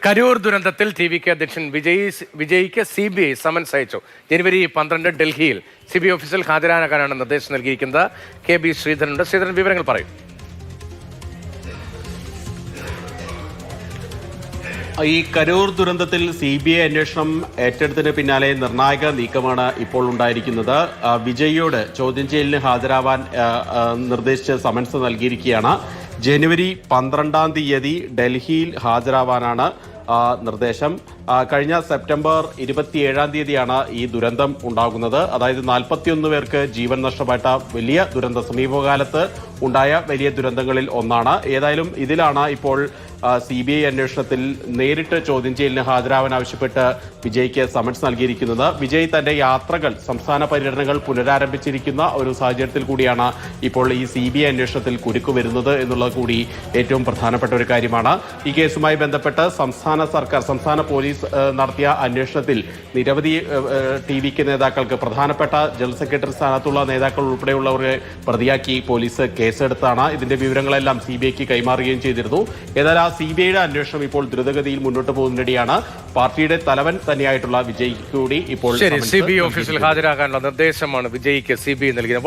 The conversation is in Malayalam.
കരൂർ ദുരന്തത്തിൽ ടി.വി.കെ അധ്യക്ഷൻ വിജയ്ക്ക് CBI സമൻസ് അയച്ചു. ജനുവരി 12 ഡൽഹിയിൽ CBI ഓഫീസിൽ ഹാജരാകാനാണ് നിർദ്ദേശം നൽകിയിരിക്കുന്നത്. KB ശ്രീധരനുണ്ട്. ശ്രീധരൻ, വിവരങ്ങൾ പറയും. ഈ കരൂർ ദുരന്തത്തിൽ CBI അന്വേഷണം ഏറ്റെടുത്തതിന് പിന്നാലെ നിർണായക നീക്കമാണ് ഇപ്പോൾ ഉണ്ടായിരിക്കുന്നത്. വിജയോട് ചോദ്യം ചെയ്യലിന് ഹാജരാവാൻ നിർദ്ദേശിച്ച് സമൻസ് നൽകിയിരിക്കുകയാണ്. ജനുവരി 12 തീയതി ഡൽഹിയിൽ ഹാജരാവാനാണ് നിർദ്ദേശം. കഴിഞ്ഞ സെപ്റ്റംബർ 27 തീയതിയാണ് ഈ ദുരന്തം ഉണ്ടാകുന്നത്. അതായത് 41 പേർക്ക് ജീവൻ നഷ്ടപ്പെട്ട വലിയ ദുരന്തം, സമീപകാലത്ത് ഉണ്ടായ വലിയ ദുരന്തങ്ങളിൽ ഒന്നാണ്. ഏതായാലും ഇതിലാണ് ഇപ്പോൾ CBI അന്വേഷണത്തിൽ നേരിട്ട് ചോദ്യം ചെയ്യലിന് ഹാജരാവാൻ ആവശ്യപ്പെട്ട് വിജയ്ക്ക് സമൻസ് നൽകിയിരിക്കുന്നത്. വിജയ് തന്റെ യാത്രകൾ, സംസ്ഥാന പര്യടനങ്ങൾ പുനരാരംഭിച്ചിരിക്കുന്ന ഒരു സാഹചര്യത്തിൽ കൂടിയാണ് ഇപ്പോൾ ഈ CBI അന്വേഷണത്തിൽ കുരുക്ക് വരുന്നത് എന്നുള്ളത് കൂടി ഏറ്റവും പ്രധാനപ്പെട്ട ഒരു കാര്യമാണ്. ഈ കേസുമായി ബന്ധപ്പെട്ട് സംസ്ഥാന പോലീസ് നടത്തിയ അന്വേഷണത്തിൽ നിരവധി ടി.വി.കെ നേതാക്കൾക്ക്, പ്രധാനപ്പെട്ട ജനറൽ സെക്രട്ടറി സ്ഥാനത്തുള്ള നേതാക്കൾ ഉൾപ്പെടെയുള്ളവരെ പ്രതിയാക്കി പോലീസ് കേസെടുത്താണ്. ഇതിന്റെ വിവരങ്ങളെല്ലാം CBIക്ക് കൈമാറുകയും ചെയ്തിരുന്നു. ഏതായാലും ആ CBIയുടെ അന്വേഷണം ഇപ്പോൾ ദ്രുതഗതിയിൽ മുന്നോട്ട് പോകുന്നതിനിടെയാണ് പാർട്ടിയുടെ തലവൻ തന്നെയായിട്ടുള്ള വിജയ് കൂടി ഇപ്പോൾ CBI ഓഫീസിൽ ഹാജരാകാനുള്ള നിർദ്ദേശമാണ് വിജയ്ക്ക് CBI നൽകിയത്.